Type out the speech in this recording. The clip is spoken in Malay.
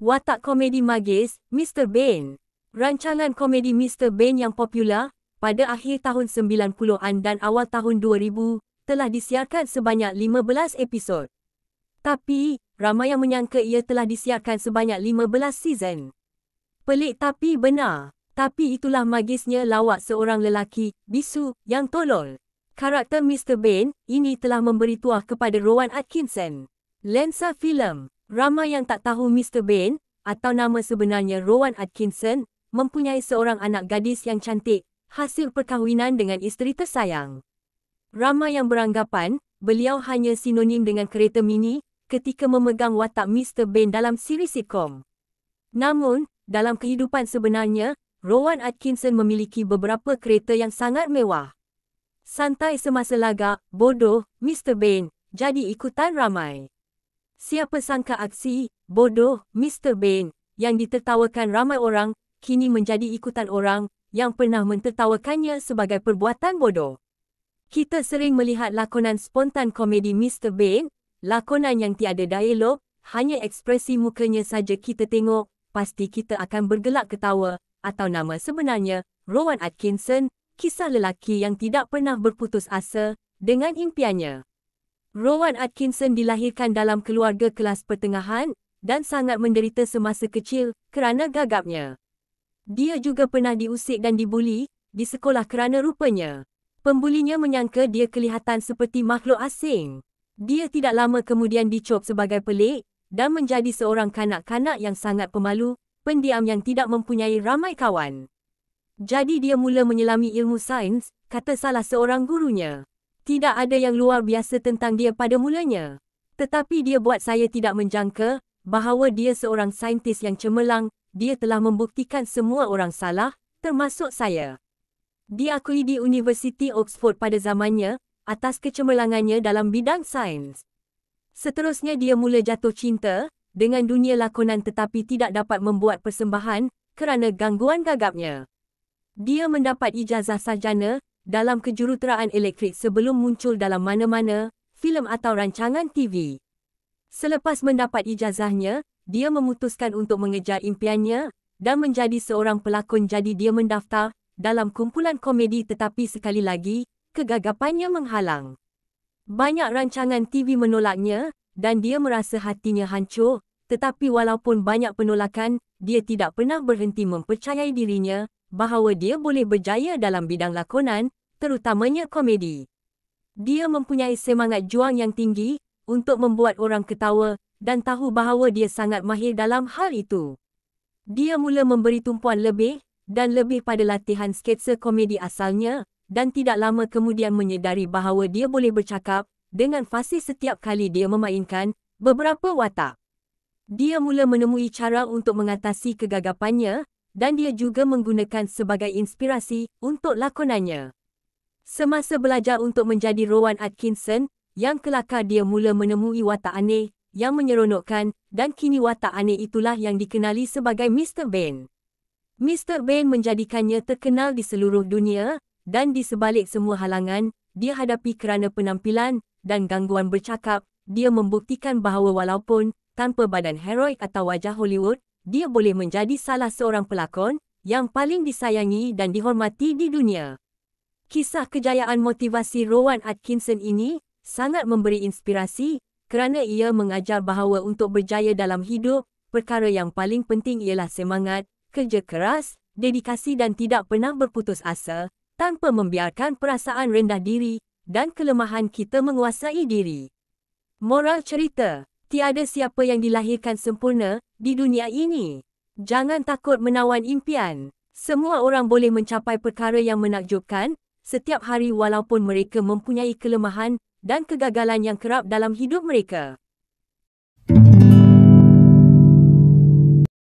Watak komedi magis, Mr. Bean. Rancangan komedi Mr. Bean yang popular pada akhir tahun 90-an dan awal tahun 2000 telah disiarkan sebanyak 15 episod. Tapi, ramai yang menyangka ia telah disiarkan sebanyak 15 season. Pelik tapi benar. Tapi itulah magisnya lawak seorang lelaki, bisu, yang tolol. Karakter Mr. Bean ini telah memberi tuah kepada Rowan Atkinson. Lensa filem. Ramai yang tak tahu Mr. Bean, atau nama sebenarnya Rowan Atkinson, mempunyai seorang anak gadis yang cantik, hasil perkahwinan dengan isteri tersayang. Ramai yang beranggapan, beliau hanya sinonim dengan kereta mini, ketika memegang watak Mr. Bean dalam siri sitcom. Namun, dalam kehidupan sebenarnya, Rowan Atkinson memiliki beberapa kereta yang sangat mewah. Santai semasa lagak, bodoh, Mr. Bean, jadi ikutan ramai. Siapa sangka aksi, bodoh, Mr. Bean, yang ditertawakan ramai orang, kini menjadi ikutan orang yang pernah mentertawakannya sebagai perbuatan bodoh. Kita sering melihat lakonan spontan komedi Mr. Bean, lakonan yang tiada dialog, hanya ekspresi mukanya saja kita tengok, pasti kita akan bergelak ketawa, atau nama sebenarnya, Rowan Atkinson, kisah lelaki yang tidak pernah berputus asa dengan impiannya. Rowan Atkinson dilahirkan dalam keluarga kelas pertengahan dan sangat menderita semasa kecil kerana gagapnya. Dia juga pernah diusik dan dibuli di sekolah kerana rupanya. Pembulinya menyangka dia kelihatan seperti makhluk asing. Dia tidak lama kemudian dicop sebagai pelik dan menjadi seorang kanak-kanak yang sangat pemalu, pendiam yang tidak mempunyai ramai kawan. Jadi dia mula menyelami ilmu sains, kata salah seorang gurunya. Tidak ada yang luar biasa tentang dia pada mulanya. Tetapi dia buat saya tidak menjangka bahawa dia seorang saintis yang cemerlang. Dia telah membuktikan semua orang salah, termasuk saya. Diakui di Universiti Oxford pada zamannya, atas kecemerlangannya dalam bidang sains. Seterusnya dia mula jatuh cinta dengan dunia lakonan tetapi tidak dapat membuat persembahan kerana gangguan gagapnya. Dia mendapat ijazah sarjana dalam kejuruteraan elektrik sebelum muncul dalam mana-mana filem atau rancangan TV. Selepas mendapat ijazahnya, dia memutuskan untuk mengejar impiannya dan menjadi seorang pelakon, jadi dia mendaftar dalam kumpulan komedi tetapi sekali lagi, kegagapannya menghalang. Banyak rancangan TV menolaknya dan dia merasa hatinya hancur, tetapi walaupun banyak penolakan, dia tidak pernah berhenti mempercayai dirinya bahawa dia boleh berjaya dalam bidang lakonan, terutamanya komedi. Dia mempunyai semangat juang yang tinggi untuk membuat orang ketawa dan tahu bahawa dia sangat mahir dalam hal itu. Dia mula memberi tumpuan lebih dan lebih pada latihan sketsa komedi asalnya dan tidak lama kemudian menyedari bahawa dia boleh bercakap dengan fasih setiap kali dia memainkan beberapa watak. Dia mula menemui cara untuk mengatasi kegagapannya dan dia juga menggunakan sebagai inspirasi untuk lakonannya. Semasa belajar untuk menjadi Rowan Atkinson, yang kelakar dia mula menemui watak aneh yang menyeronokkan dan kini watak aneh itulah yang dikenali sebagai Mr. Bean. Mr. Bean menjadikannya terkenal di seluruh dunia dan di sebalik semua halangan dia hadapi kerana penampilan dan gangguan bercakap, dia membuktikan bahawa walaupun tanpa badan heroik atau wajah Hollywood, dia boleh menjadi salah seorang pelakon yang paling disayangi dan dihormati di dunia. Kisah kejayaan motivasi Rowan Atkinson ini sangat memberi inspirasi kerana ia mengajar bahawa untuk berjaya dalam hidup, perkara yang paling penting ialah semangat, kerja keras, dedikasi dan tidak pernah berputus asa, tanpa membiarkan perasaan rendah diri dan kelemahan kita menguasai diri. Moral cerita, tiada siapa yang dilahirkan sempurna di dunia ini. Jangan takut menawan impian. Semua orang boleh mencapai perkara yang menakjubkan setiap hari walaupun mereka mempunyai kelemahan dan kegagalan yang kerap dalam hidup mereka.